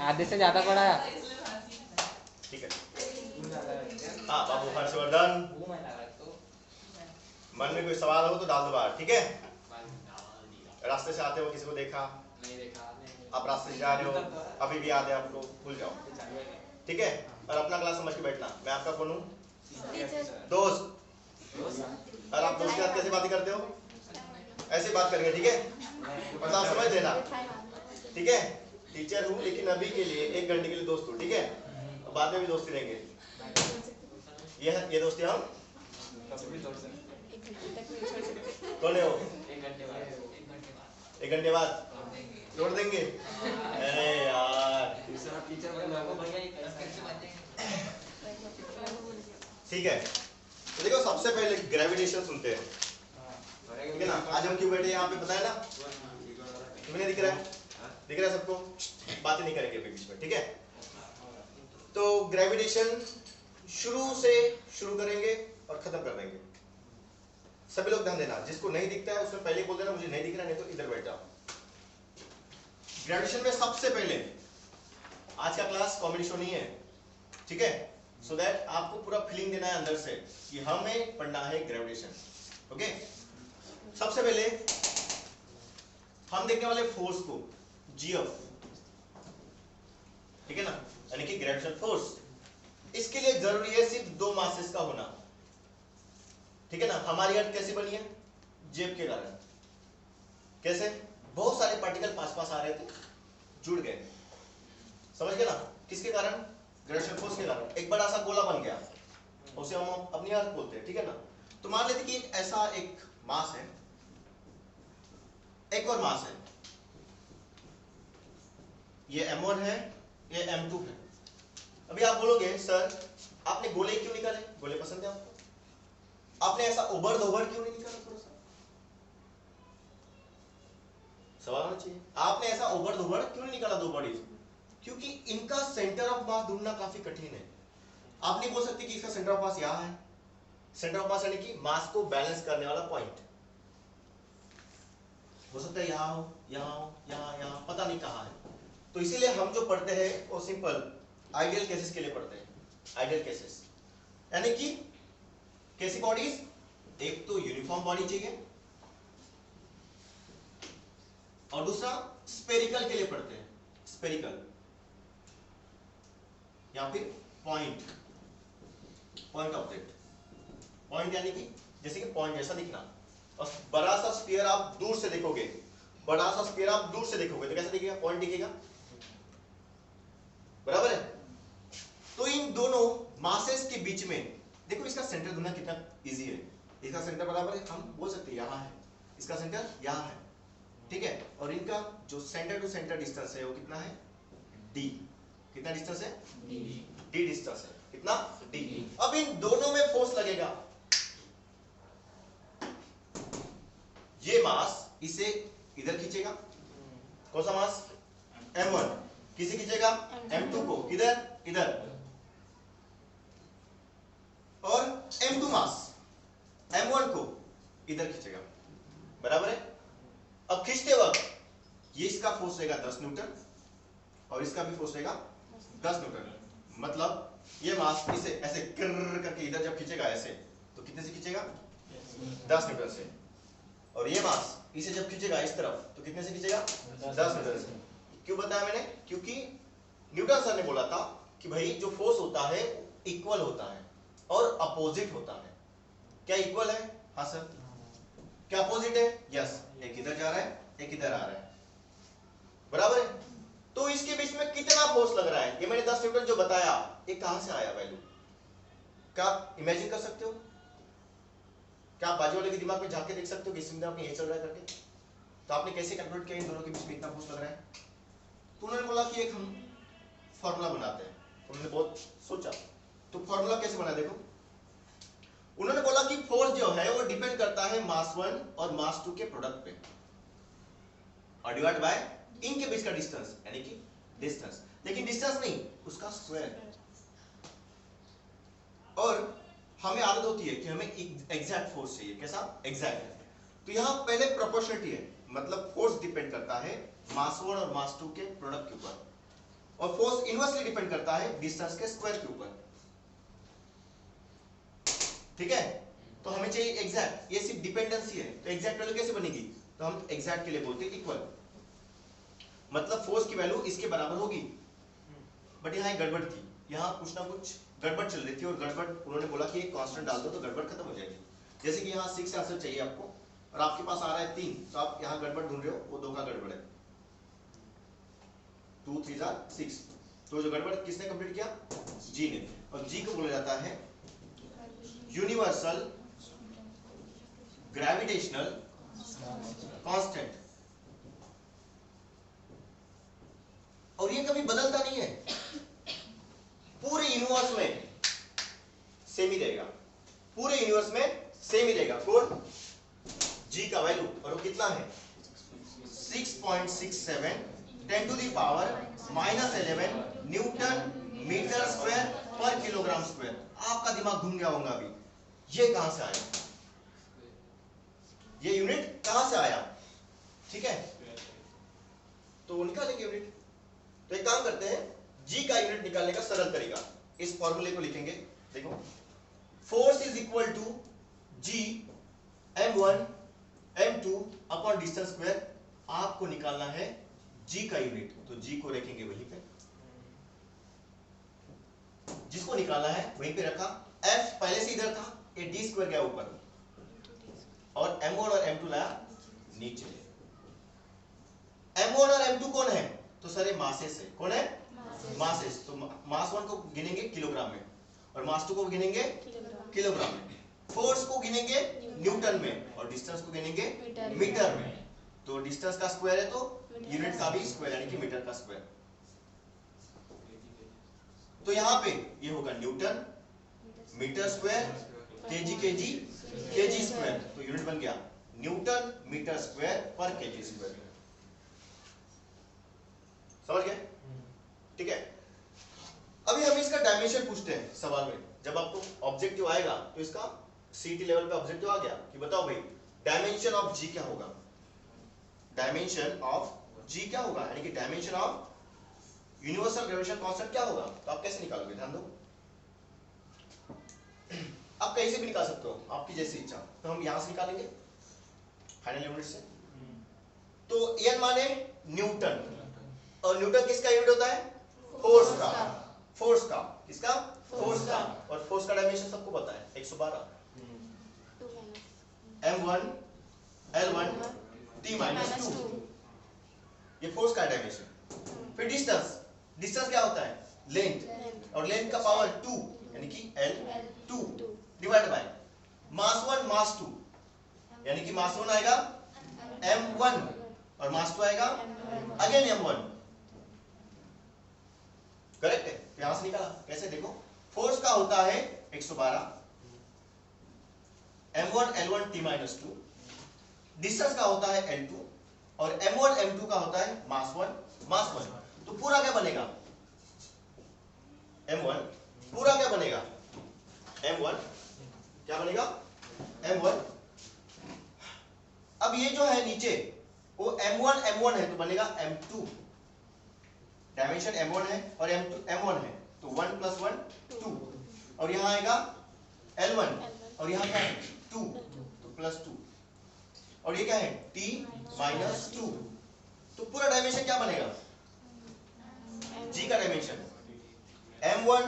आधे से ज्यादा पड़ा। ठीक है। हाँ बाबू हर्षवर्धन, मन में कोई सवाल हो तो डाल दो बाहर, ठीक है। रास्ते से आते हो किसी को देखा? नहीं देखा। आप रास्ते से जा रहे हो, अभी भी याद है आपको, भूल जाओ, ठीक है। और अपना क्लास समझ के बैठना। मैं आपका कौन हूँ? दोस्त। और आप दोस्त के साथ कैसे बातें करते हो? ऐसे बात करेंगे, ठीक है। मतलब समझ लेना, ठीक है। टीचर हूँ लेकिन अभी के लिए 1 घंटे के लिए दोस्त हूँ, ठीक है। बाद में भी दोस्ती रहेंगे। ये दोस्ती हम कौन है हो? 1 घंटे बाद छोड़ देंगे। अरे यार ठीक है। तो देखो सबसे पहले ग्रेविटेशन सुनते हैं, ठीक है ना। आज हम क्यों बैठे यहाँ पे पता है ना? क्यों नहीं दिख रहा है? दिख रहा है सबको? बातें नहीं करेंगे बीच में, ठीक है। तो ग्रेविटेशन शुरू करेंगे और खत्म कर देंगे। सभी लोग ध्यान देना, जिसको नहीं दिखता है उसमें पहले बोल देना मुझे नहीं दिख रहा, नहीं तो इधर बैठ जाओ। ग्रेविटेशन में सबसे पहले आज का क्लास कॉमेडी शो नहीं है, ठीक है। सो दैट आपको पूरा फीलिंग देना है अंदर से कि हमें पढ़ना है ग्रेविटेशन, ओके। सबसे पहले हम देखने वाले फोर्स को जीएफ, ठीक है ना, यानी कि ग्रेविटेशन फोर्स। इसके लिए जरूरी है सिर्फ 2 मासेस का होना, ठीक है ना। हमारी अर्थ कैसे बनी है? जेब के कारण। कैसे? बहुत सारे पार्टिकल पास आ रहे थे, जुड़ गए, समझ गए ना। किसके कारण? ग्रेविटेशन फोर्स के कारण। एक बड़ा सा गोला बन गया, उसे हम अपनी अर्थ बोलते हैं, ठीक है ना। तो मान लेते कि ऐसा एक मास है, एक और मास है, ये m1 है, ये m2 है। अभी आप बोलोगे सर आपने गोले क्यों निकाले? गोले पसंद है आपको? आपने ऐसा उबड़ दोबड़ क्यों नहीं निकाला? थोड़ा सा सवाल होना चाहिए। आपने ऐसा उबड़ दोबड़ क्यों नहीं निकाला 2 बॉडीज? क्योंकि इनका सेंटर ऑफ मास ढूंढना काफी कठिन है। आप नहीं बोल सकते कि इसका सेंटर ऑफ मास यहां है। सेंटर ऑफ मास यानी कि मास को बैलेंस करने वाला पॉइंट हो सकता है यहां हो, यहां हो, यहां, पता नहीं कहां है। तो इसीलिए हम जो पढ़ते हैं वो सिंपल आइडियल केसेस के लिए पढ़ते हैं। आइडियल केसेस यानी कि कैसी बॉडीज? एक तो यूनिफॉर्म बॉडी चाहिए और दूसरा स्पेरिकल के लिए पढ़ते हैं, स्पेरिकल या फिर पॉइंट ऑब्जेक्ट। पॉइंट यानी कि जैसे कि पॉइंट जैसा दिखना। और बड़ा सा स्फीयर आप दूर से देखोगे, तो कैसा दिखेगा? पॉइंट दिखेगा, बराबर है। तो इन दोनों मासेस के बीच में देखो, इसका सेंटर ढूंढना कितना इजी है। इसका सेंटर बराबर है, हम बोल सकते हैं यहां है, इसका सेंटर यहां है, ठीक है। और इनका जो सेंटर टू सेंटर डिस्टेंस है वो कितना है? d। कितना डिस्टेंस है? d डिस्टेंस है। कितना? d। अब इन दोनों में फोर्स लगेगा। ये मास इसे इधर खींचेगा, कौन सा मास? m1। किसे खींचेगा? m2 को, किधर? इधर। और m2 मास m1 को इधर खींचेगा, बराबर है। अब खींचते वक्त ये इसका फोर्स रहेगा 10 न्यूटन और इसका भी फोर्स रहेगा 10 न्यूटन। मतलब ये मास इसे ऐसे करके इधर जब खींचेगा ऐसे, तो कितने से खींचेगा? 10 न्यूटन से। और ये मास इसे जब खींचेगा इस तरफ, तो कितने से खींचेगा? 10 न्यूटन से। क्यों बताया मैंने? क्योंकि न्यूटन सर ने बोला था कि भाई जो फोर्स होता है इक्वल होता है और अपोजिट होता है। क्या इक्वल है? हाँ सर। क्या अपोजिट है? यस। एक इधर जा रहा है, एक इधर आ रहा है, बराबर है। तो इसके बीच में कितना फोर्स लग रहा है? ये मैंने 10 न्यूटन जो बताया, ये कहां से आया वैल्यू? क्या आप इमेजिन कर सकते हो? क्या आप बाजू वाले के दिमाग में झांक के देख सकते हो कि इस दिमाग में ये चल रहा है करके? तो आपने कैसे कैलकुलेट किया इन दोनों के बीच में इतना फोर्स लग रहा है? तो उन्होंने बोला कि एक हम फॉर्मूला बनाते हैं। उन्होंने बहुत सोचा, तो फॉर्मूला कैसे बना? देखो, उन्होंने बोला कि फोर्स जो है वो डिपेंड करता है मास 1 और मास 2 के प्रोडक्ट पे और डिवाइड बाय इनके बीच का डिस्टेंस, यानी कि डिस्टेंस, लेकिन डिस्टेंस नहीं, उसका स्क्वायर। और हमें आदत होती है कि हमें एग्जैक्ट फोर्स चाहिए। कैसा? एग्जैक्ट। तो यहां पहले प्रोपोर्शनलिटी है, मतलब फोर्स डिपेंड करता है मास 1 और मास 2 के प्रोडक्ट के ऊपर। और फोर्स इनवर्सली डिपेंड करता है डिस्टेंस के स्क्वायर के ऊपर। ठीक है, तो हमें चाहिए एग्जैक्ट, ये सिर्फ डिपेंडेंसी है, तो एग्जैक्ट वैल्यू कैसे बनेगी, तो हम एग्जैक्ट के लिए बोलते हैं इक्वल, मतलब फोर्स की वैल्यू इसके बराबर होगी। बट यहाँ एक गड़बड़ थी, यहाँ कुछ ना कुछ गड़बड़ चल रही थी, और गड़बड़ उन्होंने बोला कि एक कांस्टेंट डाल दो तो गड़बड़ खत्म हो जाएगी। जैसे कि यहाँ 6 आंसर चाहिए आपको और आपके पास आ रहा है 3, तो आप यहाँ गड़बड़ ढूंढ रहे हो, वो 2 का गड़बड़ है, 2 3 6, तो जो गड़बड़ किसने कंप्लीट किया, जी ने। और जी को बोला जाता है यूनिवर्सल ग्रेविटेशनल कांस्टेंट, और ये कभी बदलता नहीं है, पूरे यूनिवर्स में सेम ही रहेगा, पूरे यूनिवर्स में सेम ही रहेगा। कौन, जी का वैल्यू, और वो कितना है 6.67 10 to the power -11 newton metre square per kilogram square. आपका दिमाग घूम गया होगा अभी, ये कहां से आया, ये यूनिट कहां से आया, ठीक है, तो निकालेंगे यूनिट। तो एक काम करते हैं, जी का यूनिट निकालने का सरल तरीका, इस फॉर्मूले को लिखेंगे, देखो, force is equal to G m1 m2 upon distance square. आपको निकालना है जी का यूनिट, तो जी को रखेंगे वहीं पे, जिसको निकालना है वहीं पे रखा, f पहले से इधर था, ये d स्क्वायर गया ऊपर, और m1 और m2 लाया नीचे। m1 और m2 कौन है, तो सर ये मासेस है, कौन है, मासेस, तो मास 1 को गिनेंगे किलोग्राम में, और मास 2 को गिनेंगे किलोग्राम में, फोर्स को गिनेंगे न्यूटन में, और डिस्टेंस को गिनेंगे मीटर में। तो डिस्टेंस का स्क्वायर है तो यूनिट का भी स्क्वायर, यानी कि मीटर का स्क्वायर। तो यहां पे ये होगा newton metre square KG KG KG square, तो यूनिट बन गया newton metre square per KG square. समझ गए, ठीक है। अभी हम इसका डायमेंशन पूछते हैं सवाल में, जब आपको ऑब्जेक्टिव आएगा तो इसका सीटी लेवल पे ऑब्जेक्टिव आ गया कि बताओ भाई डायमेंशन ऑफ जी क्या होगा, डायमेंशन ऑफ जी क्या होगा, यानी कि dimension of universal gravitation constant क्या होगा, तो आप कैसे निकालोगे, ध्यान दो, आप कैसे भी निकाल सकते हो, आपकी जैसी इच्छा। तो हम यहां से निकालेंगे फाइनल यूनिट से, तो एन माने न्यूटन, और न्यूटन किसका यूनिट होता है, फोर्स का, फोर्स का, किसका, फोर्स का, और फोर्स का डायमेंशन सबको पता है 112, m1 l1 t-2, ये फोर्स का डायमेंशन। फिर डिस्टेंस, डिस्टेंस क्या होता है, लेंथ, और लेंथ का पावर 2, यानी कि l2 divide by mass 1 mass 2, यानी कि मास 1 आएगा m1 और मास 2 आएगा अगेन m1, करेक्ट है। यहां से निकाला कैसे, देखो, फोर्स का होता है 112, m1 l1 t-2, डिस्टेंस का होता है l2, और m1 m2 का होता है मास 1 मास 1। तो पूरा क्या बनेगा, m1 पूरा क्या बनेगा, m1 क्या बनेगा, m1। अब ये जो है नीचे वो m1 m1 है, तो बनेगा m2, डायमेंशन m1 है और m2 m1 है, तो 1 + 1 2, और यहां आएगा l1, और यहां क्या है 2, तो +2, और ये क्या है t-2, तो पूरा डायमेंशन क्या बनेगा, g का डायमेंशन m1,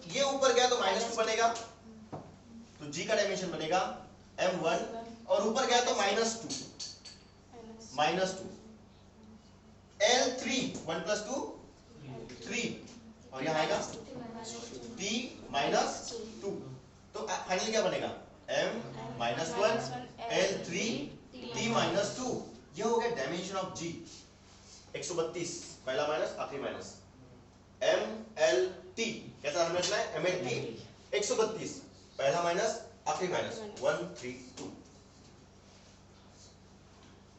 ये ऊपर गया तो -2 बनेगा, तो g का डायमेंशन बनेगा m1, और ऊपर गया तो -2 l3, 1 + 2 3, और यहाँ आएगा t-2, तो फाइनली क्या बनेगा m-1 l3 t-2, ये हो गया डायमेंशन ऑफ g 132, पहला माइनस आखिरी माइनस, mlt कैसा हमने रखना है, mlt 132, पहला माइनस आखिरी माइनस 132,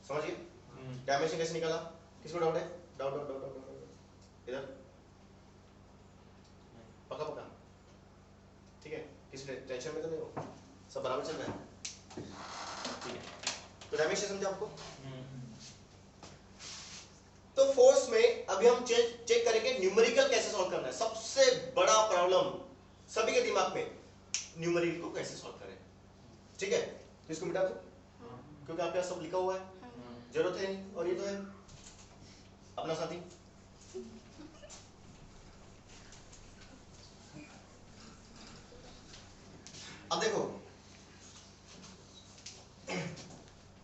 समझिए डायमेंशन कैसे निकाला, किसको डाउट है, डाउट डाउट डाउट डाउट इधर, पक्का पक्का, ठीक है, किसी टेंशन में तो नहीं हो, सब बराबर चल रहा है, ठीक है। तो डायमेंशन समझा आपको। तो फोर्स में अभी हम चेक करेंगे न्यूमेरिकल कैसे सॉल्व करना है। सबसे बड़ा प्रॉब्लम सभी के दिमाग में, न्यूमेरिकल को कैसे सॉल्व करें। ठीक है, तो इसको मिटा दो क्योंकि आपके पास सब लिखा हुआ है, जरूरत है नहीं। और ये तो है अपना साथी। अब देखो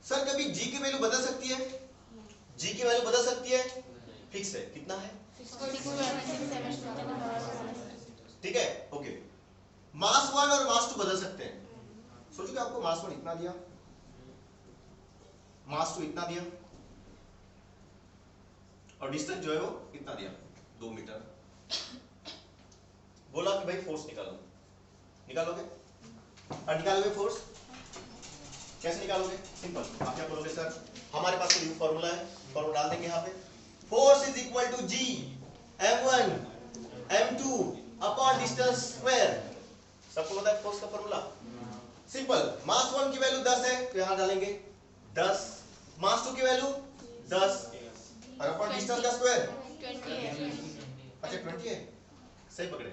सर, कभी जी की वैल्यू बदल सकती है? जी की वैल्यू बदल सकती है, फिक्स है। कितना है? ठीक है, ओके। मास 1 और मास 2 बदल सकते हैं। सोचो कि आपको मास 1 इतना दिया, मास 2 इतना दिया और डिस्टेंस जो है वो इतना दिया 2 मीटर। बोला कि भाई फोर्स निकालो, निकालोगे? और निकालोगे फोर्स कैसे निकालोगे? सिंपल, आप क्या बोलोगे? सर हमारे पास कोई फॉर्मूला है, फॉर्मूला डाल देंगे यहाँ पे। Force is equal to G m1 m2 upon distance square. सबको पता है फोर्स का फॉर्मूला? सिंपल, मास 1 की वैल्यू 10 है तो यहाँ डालेंगे 10, मास 2 की वैल्यू 10 और अपॉन डिस्टेंस का स्क्वायर 20। अच्छा 20 है, सही पकड़े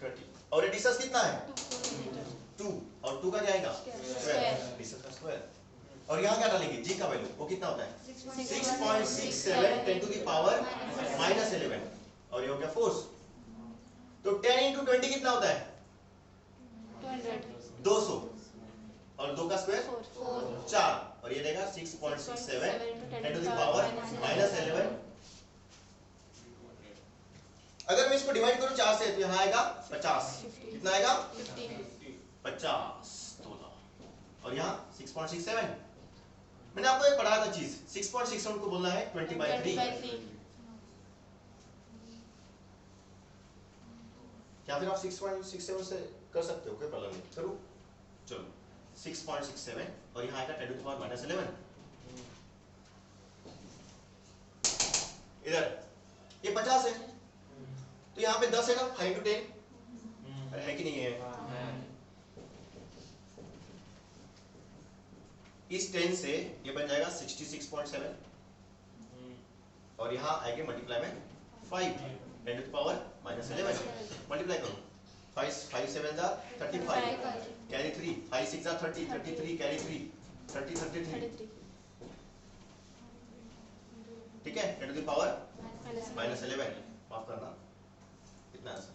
20। और ये डिस्टेंस कितना है? 2 और 2 का क्या आएगा? स्क्वायर, डिस्टेंस का स्क्वायर। और यहाँ क्या डालेंगे? जी का वैल्यू वो कितना होता है? 6.67 10 टू द पावर -11 और ये हो गया फोर्स। तो 10 into 20 कितना होता है? 200 और 2 का स्क्वायर 4 और ये देगा 6.67 10 टू द पावर -11। अगर मैं इसको डिवाइड करूं 4 से तो यहाँ आएगा 50। कितना आएगा? 50 और यहाँ 6.67। मैंने आपको एक पढ़ाया था चीज, 6.67 को बोलना है 20/3। क्या फिर आप 6.67 से कर सकते हो, कोई प्रॉब्लम नहीं, करो। चलो 6.67 और यहाँ आएगा 10 टू द पावर -11। इधर ये 50 है तो यहाँ पे 10 है ना, 5 into 10 है कि नहीं है? इस 10 से ये बन जाएगा 66.7 और यहाँ आएंगे मल्टीप्लाई में 5 10 टू द पावर -11। मल्टीप्लाई करो, 5 7 जा 35 कैरी 3, 5 6 जा 30 33 कैरी 3 30 33। ठीक है, 10 टू द पावर -11, माफ करना इतना आंसर।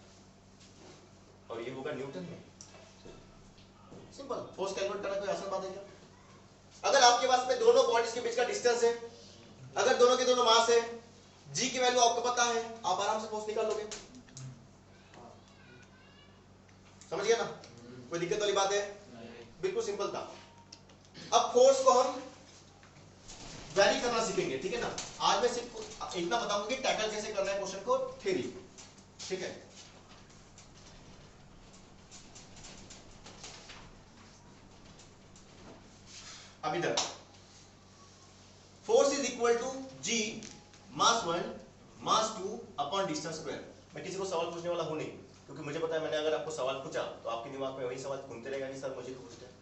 और ये होगा न्यूटन में। सिंपल, फोर्स कैलकुलेट करना कोई आसान बात है क्या? अगर आपके पास में दोनों बॉडीज के बीच का डिस्टेंस है, अगर दोनों के दोनों मास है, जी की वैल्यू आपको पता है, आप आराम से फोर्स निकाल लोगे। समझ गया ना? कोई दिक्कत वाली बात है? बिल्कुल सिंपल था। अब फोर्स को हम वैरी करना सीखेंगे, ठीक है ना? आज मैं सिर्फ इतना बताऊंगा कि टैकल कैसे करना है क्वेश्चन को, थ्योरी। ठीक है, अब इधर force is equal to G mass 1 mass 2 upon distance square. मैं किसी को सवाल पूछने वाला हूं नहीं, क्योंकि मुझे पता है मैंने अगर आपको सवाल पूछा तो आपके दिमाग में वही सवाल घूमते रहेगा कि सर मुझे तो पूछते हैं,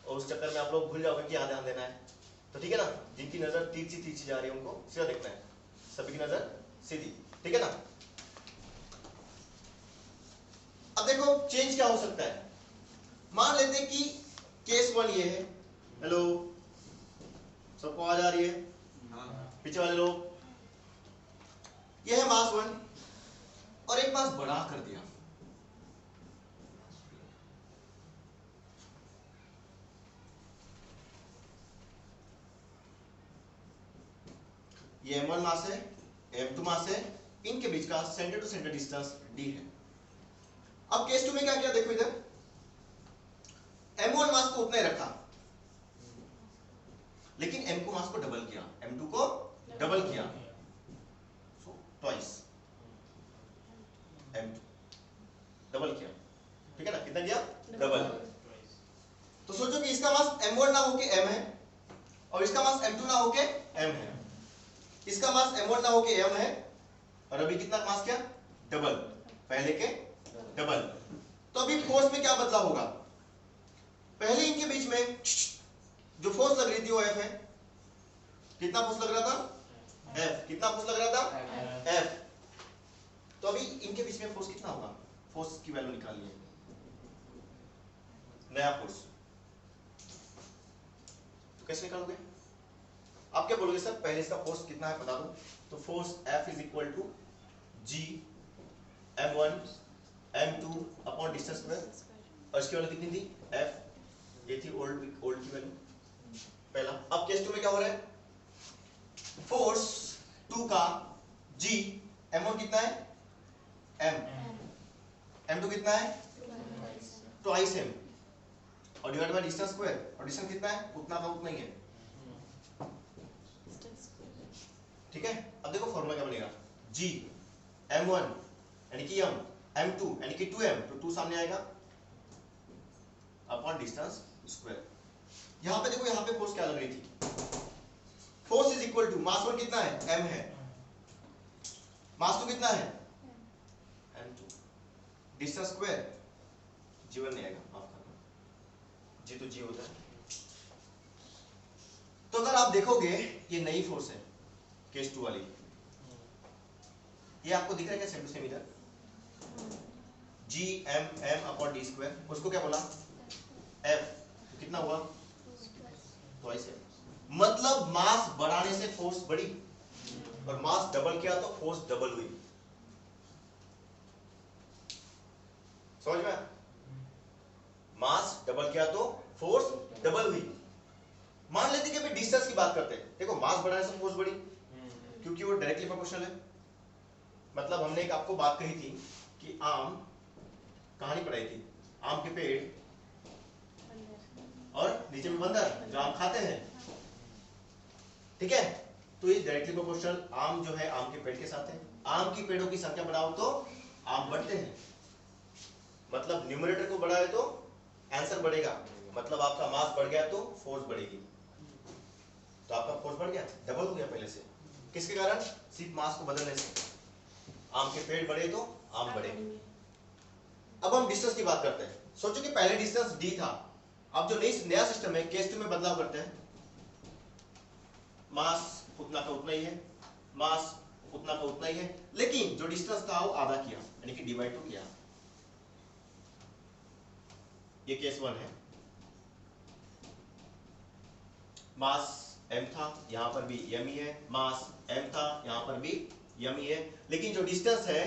और उस चक्कर में आप लोग भूल जाओगे कि यहाँ ध्यान देना है। तो ठीक है ना, जिनकी नजर तिरछी जा रही है उनको सीधा देखना है, सभी की नजर सीधी। ठीक है ना? अब देखो चेंज क्या हो सकता है। मान लेते हैं कि केस 1 ये है। हेलो, सबको आवाज आ रही है? पीछे वाले लोग, ये है मास 1 और एक मास बढ़ा कर दिया। ये m1 मास है, m2 मास है, इनके बीच का centre to centre distance d है। अब केस 2 में क्या किया? देखो इधर m1 मास को उतना ही रखा, लेकिन m2 मास को डबल किया, m2 को डबल किया, सो ट्वाइस m2 डबल किया। ठीक है ना? कितना किया? डबल। तो सोचो कि इसका मास m1 ना होके m है और इसका मास m2 ना होके m है। इसका मास m1 ना होके m है और अभी कितना मास किया? डबल, पहले के डबल। तो अभी फोर्स में क्या बदलाव होगा? पहले इनके बीच में जो फोर्स लग रही थी वो F है। कितना फोर्स लग रहा था? F कितना फोर्स लग रहा था F। तो अभी इनके बीच में फोर्स कितना होगा, फोर्स की वैल्यू निकालिए, नया फोर्स। तो कैसे निकालोगे, आप क्या बोलोगे सर पहले इसका फोर्स कितना है बता दो। तो force F is equal to G M1 M2 upon distance square, और इसकी वैल्यू कितनी थी F, ये थी ओल्ड की वैल्यू पहला। अब केस 2 में क्या हो रहा है, फोर्स 2 का G M1 कितना है M, M2 कितना है ट्वाइस M, और डिवाइड बाय डिस्टेंस स्क्वायर, और डिस्टेंस कितना है उतना का उतना ही है, ठीक है। अब देखो फॉर्मूला क्या बनेगा, G M1 यानी कि M, M2 यानी कि 2M, तो 2 सामने आएगा अपॉन डिस्टेंस स्क्वायर। यहां पे देखो, यहां पे फोर्स क्या लग रही थी, force is equal to mass 1 कितना है M है, मास 2 कितना है M2, डिस्टेंस स्क्वायर G1 नहीं आएगा, माफ करना, G तो G होता है। तो अगर आप देखोगे ये नई फोर्स है केस 2 वाली, ये आपको दिख रहा है क्या सेम टू सेम इधर, G M M upon D square, उसको क्या बोला F, तो कितना हुआ ट्वाइस है। मतलब मास बढ़ाने से फोर्स बढ़ी, और मास डबल किया तो फोर्स डबल हुई, समझ में, मास डबल किया तो फोर्स डबल हुई। मान लेते कि अभी डिस्टेंस की बात करते हैं, देखो मास बढ़ाने से फोर्स बढ़ी क्योंकि वो डायरेक्टली प्रोपोर्शनल है। मतलब हमने एक आपको बात कही थी कि आम, कहानी पढ़ाई थी, आम के पेड़ और नीचे में बंदर जो आम खाते हैं, ठीक है। तो ये डायरेक्टली प्रोपोर्शनल, आम जो है आम के पेड़ के साथ है, आम की पेड़ों की संख्या बढ़ाओ तो आम बढ़ते हैं, मतलब न्यूमरेटर को बढ़ाए तो आंसर बढ़ेगा, मतलब आपका मास बढ़ गया तो फोर्स बढ़ेगी, तो आपका फोर्स बढ़ गया, डबल हो गया पहले से, किसके कारण, सिर्फ मास को बदलने से। आम के पेड़ बढ़े तो आम बढ़े। अब हम डिस्टेंस की बात करते हैं, सोचो कि पहले डिस्टेंस D था, अब जो नया सिस्टम है केस 2 में बदलाव करते हैं, मास उतना का उतना ही है, मास उतना का उतना ही है, लेकिन जो डिस्टेंस था वो आधा किया, यानी कि डिवाइड 2 किया। ये केस 1 है, मास M था, यहां पर भी M ही है, मास M था, यहां पर भी M ही है, लेकिन जो डिस्टेंस है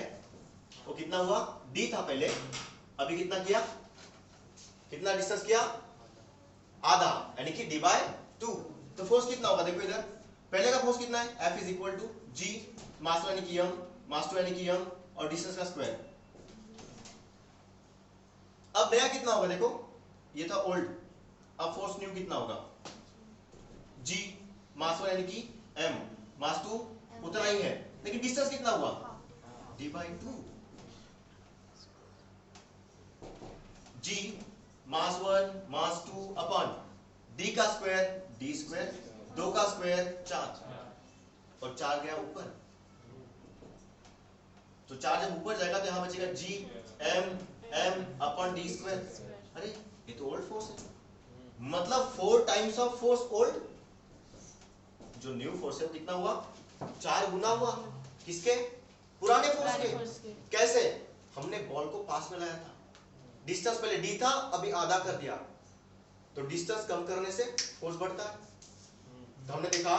वो कितना हुआ, D था पहले, अभी कितना किया, कितना डिस्टेंस किया, आधा, यानी कि D बाय 2। तो फोर्स कितना होगा, देखो इधर पहले का फोर्स कितना है, F is equal to G mass 1 यानी कि M, मास 2 यानी कि M, और डिस्टेंस का स्क्वायर। अब नया कितना होगा, देखो ये था ओल्ड, अब फोर्स न्यू कितना होगा, G मास 1 यानी कि M, मास 2 उतना ही है, लेकिन डिस्टेंस कितना हुआ D bye 2, G mass 1 mass 2 upon D का स्क्वायर D स्क्वायर, 2 का स्क्वायर 4, और 4 गया ऊपर, तो 4 जब ऊपर जाएगा तो यहां बचेगा G M M upon D square. अरे ये तो ओल्ड फोर्स है, मतलब 4 टाइम्स ऑफ फोर्स ओल्ड, जो न्यू फोर्स है वो कितना हुआ, 4 गुना हुआ, किसके, पुराने फोर्स के। कैसे, हमने बॉल को पास में लाया था, डिस्टेंस पहले D था, अभी आधा कर दिया, तो डिस्टेंस कम करने से फोर्स बढ़ता है, तो हमने देखा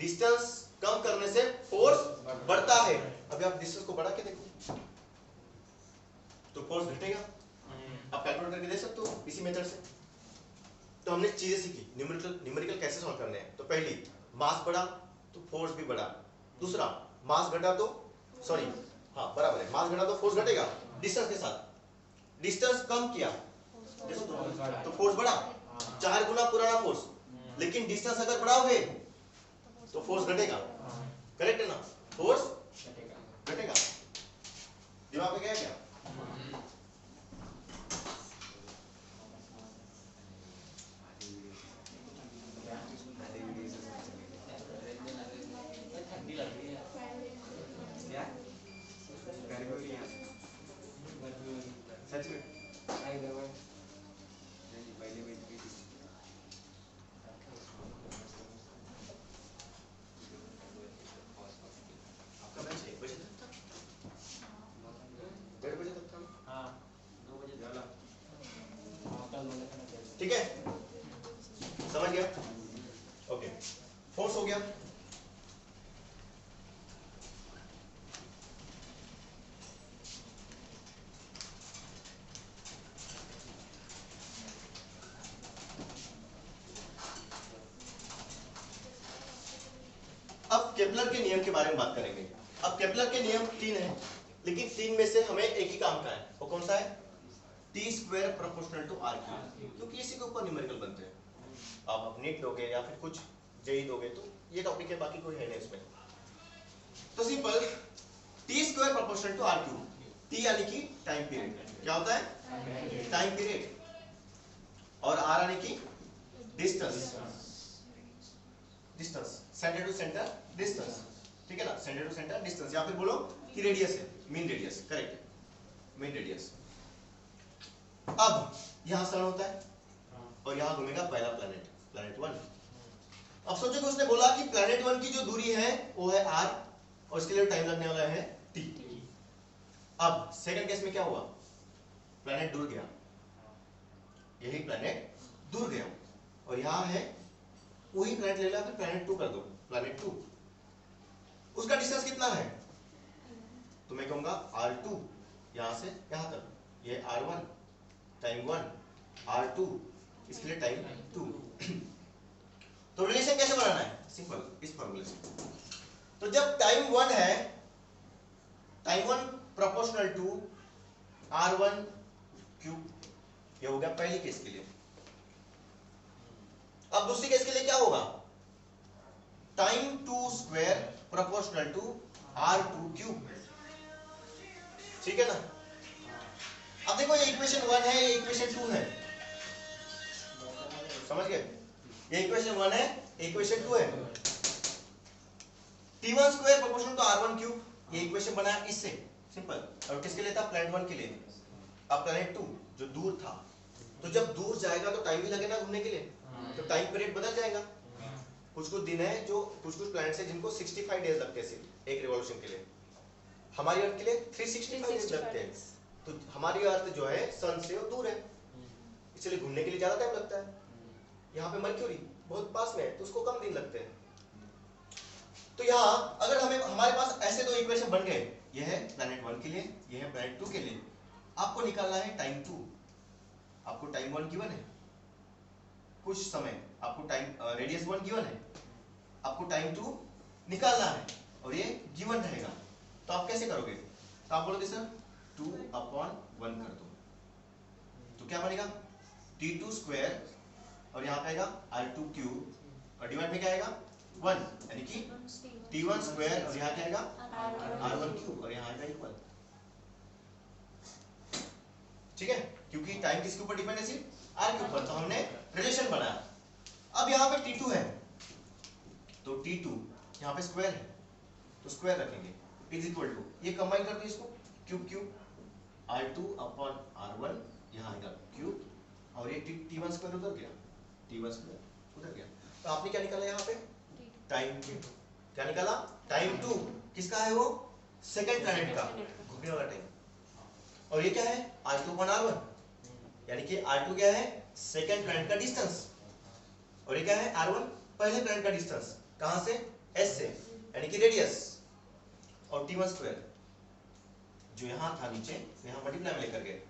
डिस्टेंस कम करने से फोर्स बढ़ता है। अभी आप डिस्टेंस को बढ़ा के देखो तो फोर्स घटेगा, आप कैलकुलेट करके देख सकते हो इसी मेथड से। तो हमने चीजें सीखी, न्यूमेरिकल कैसे सॉल्व करने हैं। तो पहली, मास बढ़ा तो फोर्स भी बढ़ा, दूसरा मास घटा तो सॉरी हाँ बराबर है, मास घटा तो फोर्स घटेगा डिस्टेंस के साथ, डिस्टेंस कम किया देखो तो फोर्स बढ़ा, 4 गुना पुराना फोर्स, लेकिन डिस्टेंस अगर बढ़ाओगे तो फोर्स घटेगा, करेक्ट है ना, फोर्स घटेगा, दिमाग में गया क्या। सच में ठीक है, समझ गया? ओके, फोर्स हो गया। अब केपलर के नियम के बारे में बात करेंगे। अब केपलर के नियम 3 हैं, लेकिन 3 में से हमें एक ही काम का है, वो कौन सा है? T square proportional to R cube, क्योंकि इसी के ऊपर न्यूमेरिकल बनते हैं। आप अपनी दोगे या फिर कुछ जेई दोगे तो ये टॉपिक है, बाकी कोई है नहीं इसमें। तो simple, T square proportional to R cube, T यानी कि टाइम पीरियड, क्या होता है? टाइम पीरियड, और आर यानी कि distance, distance, centre to centre distance, ठीक है ना, सेंटर टू सेंटर डिस्टेंस, या फिर बोलो कि रेडियस है, mean radius, correct, mean radius. अब यहां सन होता है और यहां घूमेगा पहला प्लैनेट, प्लैनेट 1। अब सोचो कि उसने बोला कि प्लैनेट 1 की जो दूरी है वो है r, और इसके लिए टाइम लगने वाला है t। अब सेकंड केस में क्या हुआ? प्लैनेट दूर गया, यही प्लैनेट दूर गया, और यहां है वही प्लैनेट ले लो, फिर प्लैनेट 2 कर दो, प्लैनेट 2, उसका डिस्टेंस कितना है? तो मैं कहूंगा r2, यहां से यहां तक, ये r1 टाइम 1, r2 इसके लिए टाइम 2। तो रिलेशन कैसे बनाना है? सिंपल, इस फॉर्मूले से। तो जब टाइम 1 है, time 1 proportional to r1 cube, ये हो गया पहली केस के लिए। अब दूसरी केस के लिए क्या होगा? Time 2 square proportional to r2 cube, ठीक है ना? अब देखो ये इक्वेशन 1 है, ये इक्वेशन 2 है, समझ गए? ये इक्वेशन 1 है, इक्वेशन 2 है। t1 square proportional to r1 cube, ये इक्वेशन बना है इससे, सिंपल। और किसके लिए था? प्लैनेट 1 के लिए। अब प्लैनेट 2 जो दूर था, तो जब दूर जाएगा तो टाइम भी लगेगा घूमने के लिए, तो टाइम पीरियड बदल जाएगा। कुछ कुछ दिन है जो कुछ कुछ प्लैनेट्स है जिनको 65 डेज लगते हैं सिर्फ एक रिवॉल्यूशन के लिए, हमारी अर्थ के लिए 365 डेज लगते हैं। तो हमारी अर्थ जो है सन से वो दूर है, इसलिए घूमने के लिए ज्यादा टाइम लगता है। यहाँ पे मर्क्यूरी बहुत पास में है तो उसको कम दिन लगते हैं। तो यहाँ अगर हमें हमारे पास ऐसे दो इक्वेशन बन गए, यह है प्लैनेट 1 के लिए, यह है प्लैनेट 2 के लिए, आपको निकालना है टाइम 2। आपको टाइम 1 गिवन है, कुछ समय आपको टाइम रेडियस 1 गिवन है, आपको टाइम 2 निकालना है, और ये गिवन रहेगा। तो आप कैसे करोगे? तो आप बोलोगे सर 2/1 कर दो, तो क्या बनेगा? t2 स्क्वायर, और यहाँ पे आएगा r2 क्यूब, और डिवाइड में क्या आएगा? 1, यानी कि t1 स्क्वायर, और यहाँ क्या आएगा? r1 क्यूब, और यहाँ आएगा इक्वल, ठीक है? क्योंकि टाइम किसके ऊपर डिपेंड है? सिर्फ r के ऊपर। तो हमने रिलेशन बनाया। अब यहाँ पे t2 है, तो t2 यहाँ पे स्क्वायर है, तो स्क्वायर रखेंगे, इज इक्वल टू, ये कंबाइन कर दो इसको, क्यूब क्यूब, r2/r1, यहाँ आएगा क्यूब, और ये t1 स्क्वायर उधर गया, t1 स्क्वायर उधर गया। तो आपने क्या निकाला यहाँ पे? टाइम 2। क्या निकाला? टाइम 2। किसका है वो? सेकंड प्लैनेट का घूमने वाला टाइम। और ये क्या है? r2/r1, यानी कि r2 क्या है? सेकंड प्लैनेट का डिस्टेंस, और ये क्या है? r1 पहले प्लैनेट का डिस्टेंस, कहां से? s से, यानी कि रेडियस, और t1 स्क्वायर जो यहां था नीचे, यहां मल्टीप्लाई में लेकर गए।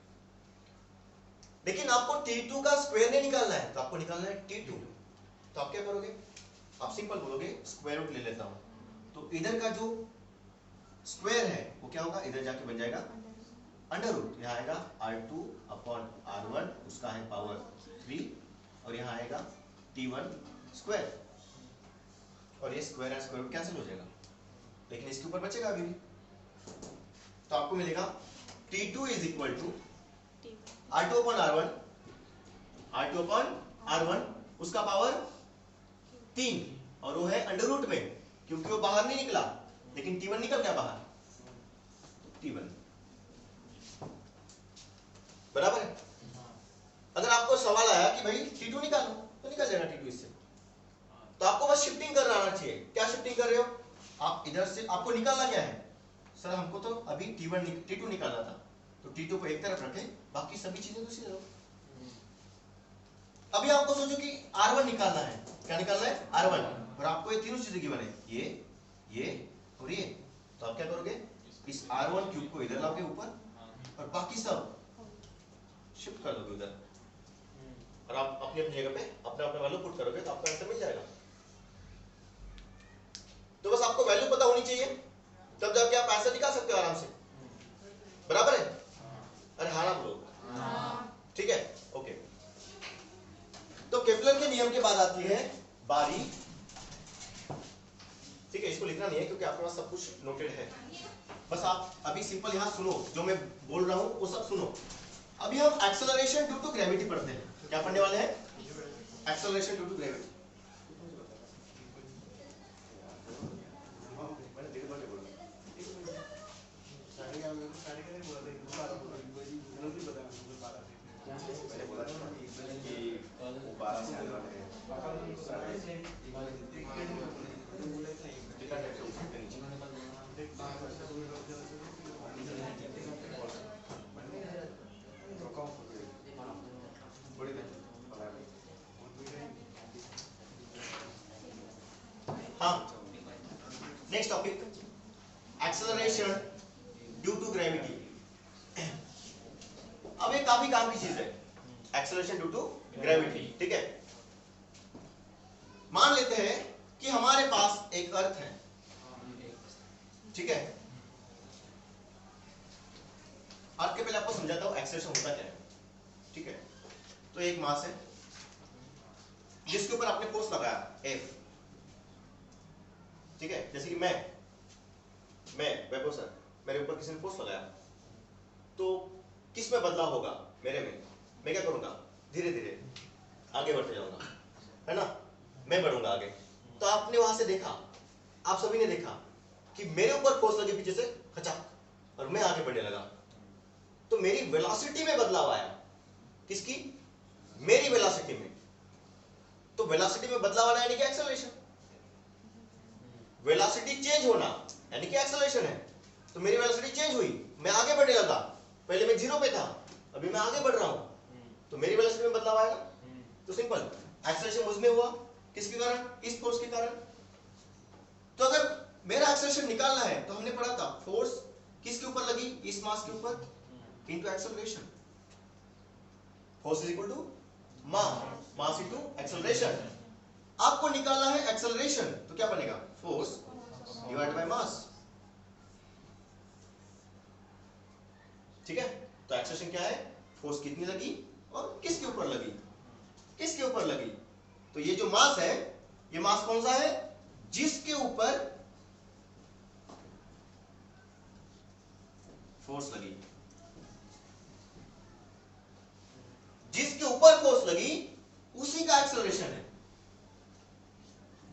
लेकिन आपको t2 का स्क्वायर नहीं निकालना है, तो आपको निकालना है t2। तो आप क्या करोगे? आप सिंपल बोलोगे स्क्वायर रूट ले लेता हूं, तो इधर का जो स्क्वायर है वो क्या होगा? इधर जाके बन जाएगा अंडर रूट, यहाँ आएगा r2/r1, उसका है पावर 3, और यहाँ आएगा t1 स्क्वायर, और ये स्क्वायर है स्क्वायर कैंसिल हो जाएगा, लेकिन इसके ऊपर बचेगा अभी भी। तो आपको मिलेगा t2 is equal to r2/r1, उसका पावर 3, और वो है अंडर रूट में, क्योंकि वो बाहर नहीं निकला, लेकिन t1 निकल गया बाहर, t1 बराबर है। अगर आपको सवाल आया कि भाई t2 निकालो, तो निकल जाएगा t2 इससे। तो आपको बस शिफ्टिंग करना आना चाहिए। क्या शिफ्टिंग कर रहे हो आप? इधर से आपको निकालना क्या है? सर हमको तो अभी t2 निकालना था, तो t2 को एक तरफ रखें, बाकी सभी चीजें दूसरी तरफ। अभी आपको सोचो कि R1 निकालना है, क्या निकालना है? R1, और आपको ये तीनों चीजें गिवन है, ये और ये। तो आप क्या करोगे, इस R1 क्यूब को इधर लाओगे ऊपर और बाकी सब शिफ्ट कर दोगे उधर, और आप अपनी अपनी जगह पे अपने अपने वैल्यू पुट करोगे तो आपको आंसर मिल जाएगा। तो बस आपको वैल्यू पता होनी चाहिए, तब जाके आप आंसर निकाल सकते हो आराम से। बराबर है? अरे हाँ आप लोग, ठीक है, ओके। तो केपलर के नियम के बाद आती है बारी, ठीक है, इसको लिखना नहीं है क्योंकि आपके पास सब कुछ नोटेड है, बस आप अभी सिंपल यहां सुनो, जो मैं बोल रहा हूं वो सब सुनो। अभी हम एक्सेलरेशन ड्यू टू ग्रेविटी पढ़ते हैं। क्या पढ़ने वाले हैं? Acceleration due to gravity. हाँ, next topic, acceleration due to gravity. अब ये काफी काम की चीज है, एक्सेलरेशन ड्यू टू ग्रेविटी, ठीक है। मान लेते हैं कि हमारे पास एक अर्थ है, ठीक है। अर्थ के पहले आपको समझाता हूं एक्सेलरेशन होता क्या है, ठीक है। तो एक मास है जिसके ऊपर आपने फोर्स लगाया F, ठीक है। जैसे कि मैं वैभव सर, मेरे ऊपर किसी ने फोर्स लगाया, तो किस में बदलाव होगा? मेरे में। मैं क्या करूंगा? धीरे धीरे आगे बढ़ते जाऊंगा, है ना, मैं बढ़ूंगा आगे। तो आपने वहां से देखा, आप सभी ने देखा कि मेरे ऊपर फोर्स लगे पीछे से खचाक, और मैं आगे बढ़ने लगा, तो मेरी वेलोसिटी में बदलाव आया। किसकी? मेरी वेलोसिटी में। तो वेलोसिटी में बदलाव आना यानी कि एक्सेलरेशन। वेलोसिटी चेंज होना यानी कि एक्सेलरेशन है। तो मेरी वेलोसिटी चेंज हुई, मैं आगे बढ़ने लगा, पहले मैं 0 पे था, अभी मैं आगे बढ़ रहा हूं, तो मेरी वेलोसिटी में बदलाव आएगा। तो सिंपल, एक्सेलरेशन मुझ में हुआ, किसके कारण? इस फोर्स के कारण। तो अगर मेरा एक्सेलरेशन निकालना है तो हमने पढ़ा था फोर्स किसके ऊपर लगी? इस मास के ऊपर, into acceleration. Force is equal to mass into acceleration. आपको निकालना है एक्सेलरेशन, तो क्या बनेगा? फोर्स डिवाइडेड बाय मास, ठीक है। तो एक्सेलरेशन क्या है? फोर्स कितनी लगी और किसके ऊपर लगी? किसके ऊपर लगी? तो ये जो मास है, ये मास कौन सा है? जिसके ऊपर फोर्स लगी। जिसके ऊपर फोर्स लगी उसी का एक्सेलरेशन है।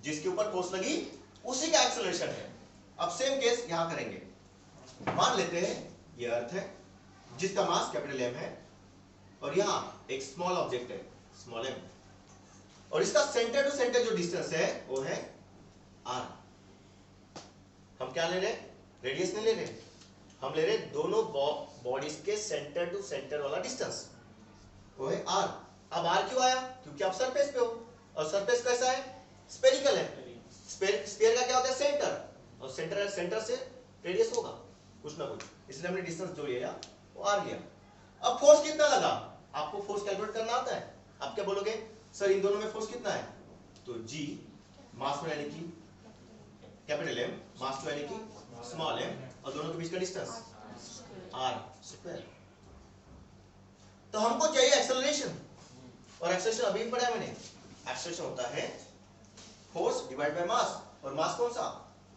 जिसके ऊपर फोर्स लगी उसी का एक्सेलरेशन है। अब सेम केस यहां करेंगे। मान लेते हैं ये अर्थ है जिसका मास कैपिटल M है, और यहां एक स्मॉल ऑब्जेक्ट है स्मॉल m, और इसका सेंटर टू सेंटर जो डिस्टेंस है वो है r। हम क्या ले रहे हैं? रेडियस नहीं ले रहे, हम ले रहे दोनों बॉडीज के सेंटर टू सेंटर वाला डिस्टेंस, वो है r। अब r क्यों आया? क्योंकि आप सरफेस पे हो, और सरफेस कैसा है? स्फेरिकल है। स्फीयर का क्या होता है? सेंटर, और सेंटर से रेडियस होगा कुछ ना कुछ, इसलिए हमने डिस्टेंस जो लिया वो r लिया। अब फोर्स कितना लगा? आपको फोर्स कैलकुलेट करना आता है। आप क्या बोलोगे? सर इन दोनों में फोर्स कितना है? तो G मास में यानी कि कैपिटल M, मास टू यानी कि स्मॉल m, और दोनों के बीच का डिस्टेंस r स्क्वायर। तो हमको चाहिए एक्सेलरेशन, और एक्सेलरेशन अभी भी पढ़ा है मैंने। एक्सेलरेशन होता है फोर्स डिवाइड बाय मास, और मास कौन सा?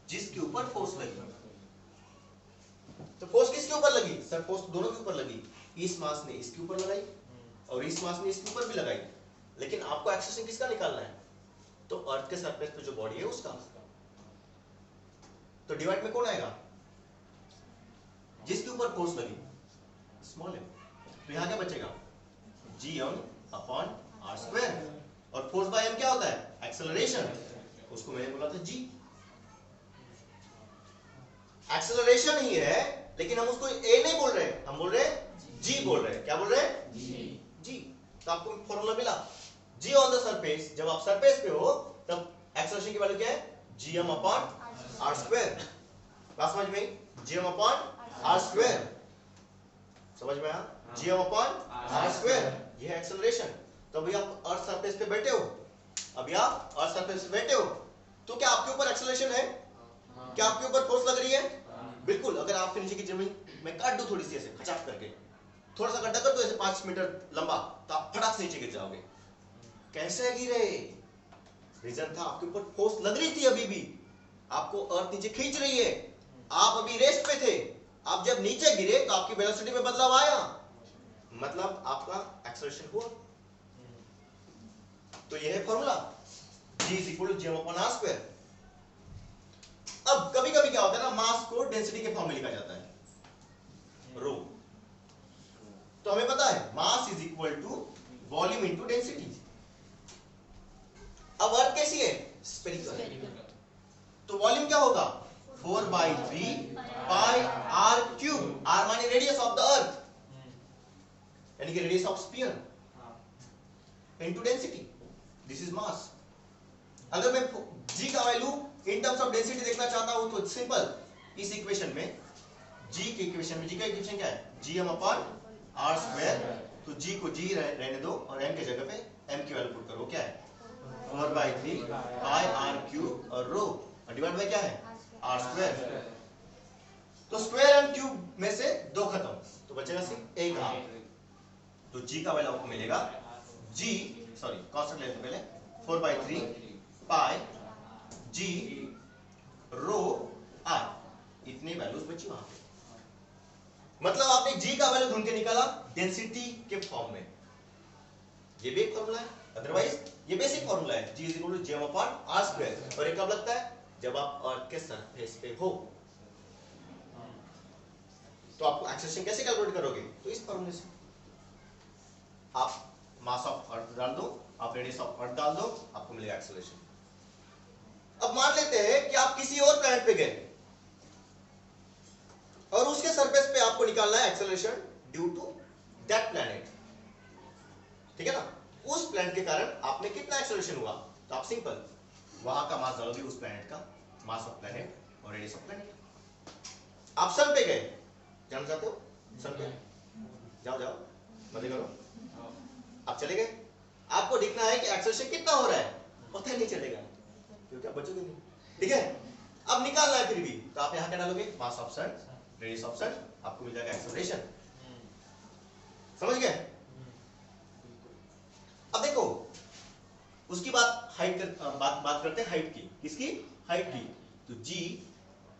जिसके ऊपर फोर्स लगी। तो फोर्स किसके ऊपर लगी? सर फोर्स दोनों के ऊपर लगी। इस मास ने इसके ऊपर लगाई और इस मास ने इसके ऊपर भी लगाई, लेकिन आपको एक्सेलरेशन किसका निकालना है? तो अर्थ के सरफेस पे जो बॉडी है उसका। तो डिवाइड में कौन आएगा? जिसके ऊपर फोर्स लगी, स्मॉल m। तो यहां क्या बचेगा? Gm अपॉन r स्क्वायर, और फोर्स बाय m क्या होता है? एक्सेलरेशन, उसको मैंने बोला था g। एक्सेलरेशन ही है, लेकिन हम उसको a नहीं बोल रहे, हम बोल रहे g बोल रहे। क्या बोल रहे? g। तो आपको फॉर्मूला मिला, g ऑन द सरफेस, जब आप सरफेस पे हो तब एक्सेलरेशन की वैल्यू क्या है, gm अपॉन r स्क्वायर। बात समझ में? gm अपॉन r स्क्वायर, समझ में आया? gm अपॉन r स्क्वायर, ये है एक्सेलरेशन। तो अभी आप अर्थ सरफेस पे बैठे हो, अभी आप अर्थ सरफेस पे बैठे हो, तो क्या आपके ऊपर एक्सेलरेशन है? क्या आपके ऊपर फोर्स लग रही है? बिल्कुल। अगर आप नीचे की जमीन में काट दो थोड़ी सी ऐसे खचाक करके, थोड़ा सा गड्ढा कर दो ऐसे 5 मीटर लंबा, तो आप फटाक से नीचे गिर जाओगे। कैसे गिरे? रीजन था आपके ऊपर फोर्स लग रही थी, अभी भी आपको अर्थ नीचे खींच रही है, आप अभी रेस्ट पे थे, आप जब नीचे गिरे तो आपकी वेलोसिटी में बदलाव आया, मतलब आपका एक्सेलरेशन हुआ। तो यह है formula, G is equal to gm upon r square. अब कभी कभी क्या होता है ना, मास को डेंसिटी के फॉर्म में लिखा जाता है रो। तो हमें पता है mass is equal to volume into density. अब अर्थ कैसी है? स्फेरिकल। तो वॉल्यूम क्या होगा? 4/3 पाई r क्यूब, r माने रेडियस ऑफ द अर्थ, यानी कि radius of sphere, into density, this is mass. अगर मैं g का value in terms of density देखना चाहता हूं तो सिंपल, इस इक्वेशन में g की इक्वेशन में, g का इक्वेशन क्या है? gm upon r square. तो g को g रहने दो और m की जगह पे m की वैल्यू पुट करो, क्या है? 4/3 पाई r क्यूब और रो डिवाइड बाय क्या है? r square. तो स्क्वायर एंड क्यूब में से 2 खत्म, तो बचेगा सिर्फ एक r। तो g का वैल्यू आपको मिलेगा कांस्टेंट लेते पहले 4/3 पाई g रो r, इतनी वैल्यूज बची वहां पे। मतलब आपने g का वैल्यू ढूंढ के निकाला डेंसिटी के फॉर्म में, ये भी एक फॉर्मूला है, अदरवाइज ये बेसिक फॉर्मूला है, g is equal to gm upon r square. और ये कब लगता है? जब आप अर्थ के सरफेस पे हो। तो आप एक्सेलरेशन कैसे कैलकुलेट करोगे? तो इस फॉर्मूले से आप मास ऑफ अर्थ डाल दो, आप रेडियस ऑफ अर्थ डाल दो, आपको मिलेगा एक्सेलरेशन। अब मान लेते हैं कि आप किसी और प्लैनेट पे गए और उसके सरफेस पे आपको निकालना है acceleration due to that planet, ठीक है ना? उस प्लैनेट के कारण आप में कितना एक्सेलरेशन हुआ, तो आप सिंपल वहां का मास डालोगे, उस प्लैनेट का मास ऑफ प्लैनेट और रेडियस ऑफ प्लैनेट। आप सन पे गए, जानना चाहते हो? सन पे जाओ जाओ मजे करो, आप चले गए, आपको देखना है कि एक्सेलरेशन कितना हो रहा है, पता नहीं चलेगा क्योंकि आप बचोगे नहीं, ठीक है? अब निकालना है फिर भी, तो आप यहां क्या डालोगे? Mass of sun, radius of sun, आपको मिल जाएगा एक्सेलरेशन। समझ गए? अब देखो, उसकी बात बात करते हैं हाइट की। किसकी? हाइट की। तो g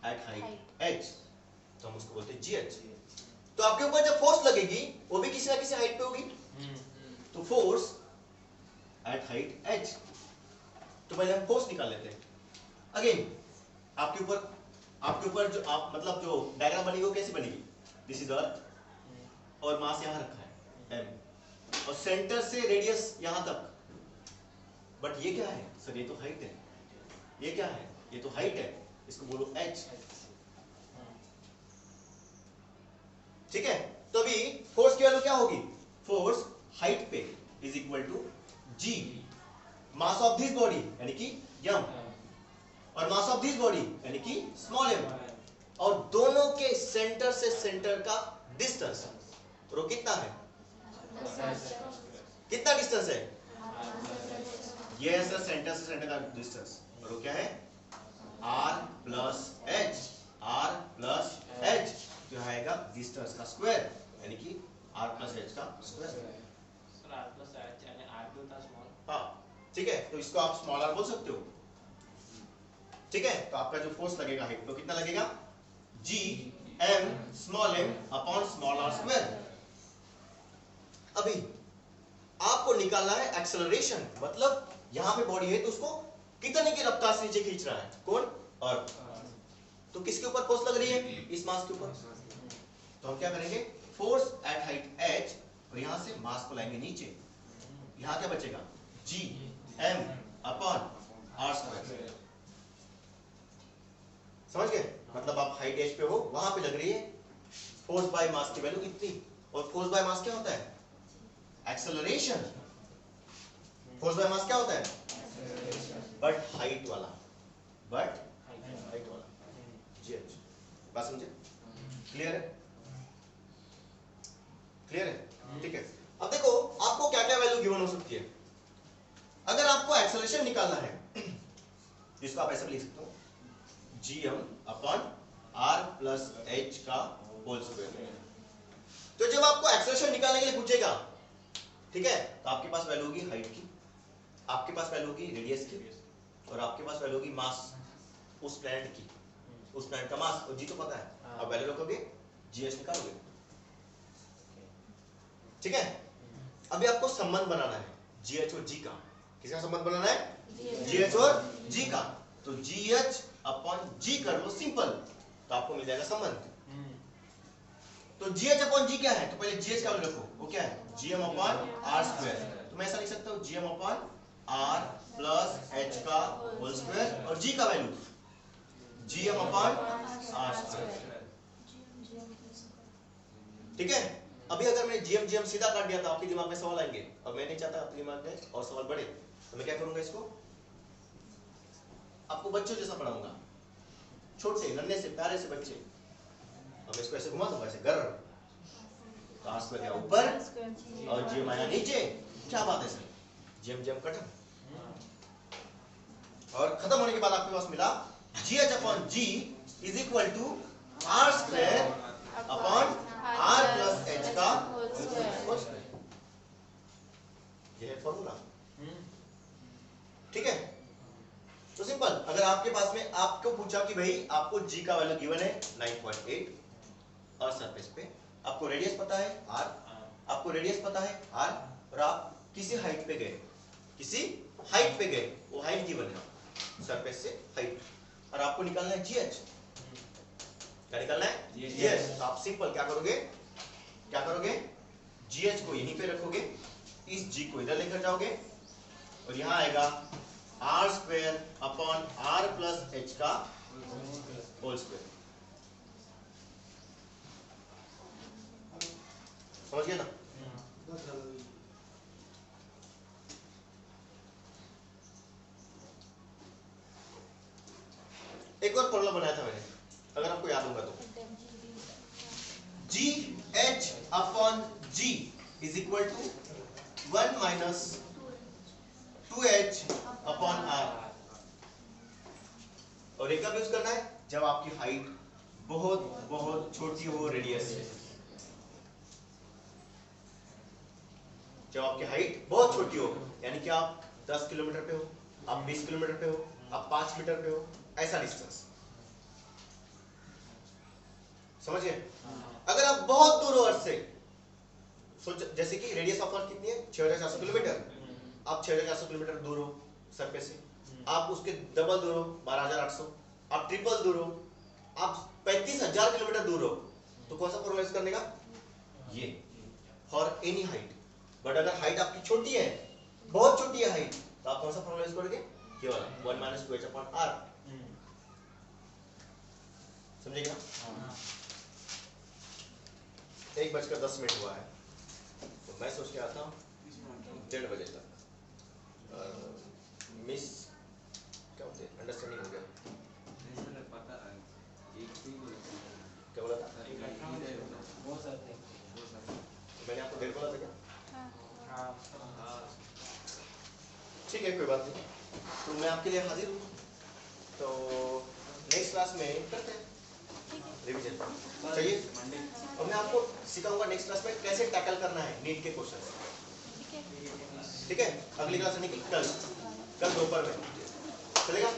एट हाइट h, तो हम उसको बोलते हैं gh। तो आपके ऊपर जब फोर्स लगेगी वो भी किसी ना किसी हाइट पे होगी, तो फोर्स एट हाइट h। तो पहले हम फोर्स निकाल लेते हैं। अगेन आपके ऊपर जो आप मतलब जो डायग्राम बनेगी वो कैसी बनेगी? दिस इज अर्थ और मास यहां रखा है m, और सेंटर से रेडियस यहां तक। बट ये क्या है सर? ये तो हाइट है। ये क्या है? ये तो हाइट है, इसको बोलो h, ठीक है? तो अभी फोर्स की वैल्यू क्या होगी? फोर्स हाइट पे is equal to g mass of this body यानी कि m, और मास ऑफ दिस बॉडी यानी कि स्मॉल m, और दोनों के सेंटर से सेंटर का डिस्टेंस। रो कितना है? कितना डिस्टेंस है? ये सर सेंटर से सेंटर का डिस्टेंस। रो क्या है? r plus h, r plus h जो आएगा डिस्टेंस का स्क्वायर, यानी कि r प्लस h का square. Sir r plus h यानी r भी होता स्मॉल। हाँ ठीक है, तो इसको आप स्मॉल r बोल सकते हो, ठीक है? तो आपका जो फोर्स लगेगा हाइट पे कितना लगेगा? g m small m upon small r square. अभी आपको निकालना है एक्सेलरेशन, मतलब यहां पे बॉडी है तो उसको कितने की रफ्तार से नीचे खींच रहा है? कौन? अर्थ। तो किसके ऊपर फोर्स लग रही है? इस मास के ऊपर। तो हम क्या करेंगे? फोर्स एट हाइट h, और यहां से मास को लाएंगे नीचे, यहां क्या बचेगा? g m upon r square. समझ गए? मतलब आप हाइट h पे हो, वहां पे लग रही है फोर्स बाय मास की वैल्यू इतनी, और फोर्स बाय मास क्या होता है? एक्सेलरेशन। फोर्स बाय मास क्या होता है? बट हाइट वाला, GH। बात समझे? क्लियर है? क्लियर है? ठीक है। अब देखो आपको क्या क्या वैल्यू गिवन हो सकती है। अगर आपको एक्सेलरेशन निकालना है जिसको आप ऐसे लिख सकते हो gm upon r plus h का होल स्क्वायर। तो जब आपको एक्सेलरेशन निकालने के लिए पूछेगा, ठीक है, तो आपके पास वैल्यू होगी हाइट की, आपके पास वैल्यू होगी रेडियस की, और आपके पास वैल्यू होगी मास, उस प्लैनेट की, उस प्लैनेट का मास, और जी तो पता है। अब वैल्यू रखोगे, जीएच निकालोगे। ठीक है। अभी आपको संबंध बनाना है जीएच और जी का। किसका संबंध बनाना है? जीएच और जी का। तो जीएच अपॉन जी कर लो सिंपल, तो आपको मिल जाएगा संबंध। तो जीएच अपॉन जी क्या है? तो पहले जीएच का वैल्यू रखो, वो क्या है? GM upon R square. तो मैं ऐसा लिख सकता हूँ GM upon R plus H का होल स्क्वायर, और जी का value GM upon R square. ठीक है। अभी अगर मैंने जीएम जीएम सीधा काट दिया तो आपके दिमाग में सवाल आएंगे, और मैं नहीं चाहता आपके दिमाग में और सवाल बढ़े, तो मैं क्या करूंगा, इसको आपको बच्चों जैसा पढ़ाऊंगा, छोटे नन्हे से प्यारे से बच्चे। अब इसको ऐसे घुमा दूंगा, ऐसे गर, तो आर स्क्वायर ऊपर और जीएम आया नीचे। क्या बात है सर, जीएम जीएम कट, और खत्म होने के बाद आपके पास मिला GH upon G is equal to R square upon R plus H का होल स्क्वायर। यह है फॉर्मूला। ठीक है। तो सिंपल, अगर आपके पास में आपको पूछा कि भाई आपको G का वैल्यू गिवन है 9.8 और सरफेस पे आपको रेडियस पता है R, आपको रेडियस पता है R, और आप किसी हाइट पे गए, किसी हाइट पे गए, वो हाइट गिवन है सरफेस से हाइट, और आपको निकालना है GH। क्या निकालना है? GH। तो आप सिंपल क्या करोगे, GH को यहीं पे रखोगे, इस G को इधर लेकर जाओगे, और यहां आएगा R square upon R plus H का होल स्क्वायर। समझ गए ना? एक और फॉर्मूला बनाया था मैंने, अगर आपको याद होगा तो, G H upon G is equal to 1 minus 2h upon R. और एक कब यूज करना है? जब आपकी हाइट बहुत बहुत छोटी हो रेडियस से। जब आपकी हाइट बहुत छोटी हो, यानी कि आप 10 किलोमीटर पे हो, आप 20 किलोमीटर पे हो, आप 5 मीटर पे हो, ऐसा डिस्टेंस। समझिए? अगर आप बहुत दूर हो अर्थ से, जैसे कि रेडियस ऑफ अर्थ कितनी है? 6400 किलोमीटर। आप 6400 किलोमीटर दूर हो सरफेस से, आप उसके डबल दूर हो 12800, आप ट्रिपल दूर हो, आप 35000 किलोमीटर दूर हो, तो कौन सा फॉर्मूला यूज करने का? ये, फॉर एनी हाइट। बट अगर हाइट आपकी छोटी है, बहुत छोटी है हाइट, तो आप कौन सा फॉर्मूला यूज करोगे? ये वाला 1 माइनस 2h अपॉन r। समझेगा? 1:10 हुआ है, तो मैं सोच के आता हूँ 1:30 बजे तक। मिस क्या होते हैं, अंडरस्टैंडिंग हो गया। क्या बोला था? मैंने आपको 1:30 बोला था क्या? ठीक है, कोई बात नहीं। तो मैं आपके लिए हाजिर हूँ। तो नेक्स्ट क्लास में करते हैं रिवीजन, चाहिए? और मैं आपको सिखाऊंगा नेक्स्ट क्लास में कैसे टैकल करना है नीट के क्वेश्चन। ठीक है, अगली क्लास यानी कि कल दोपहर में चलेगा?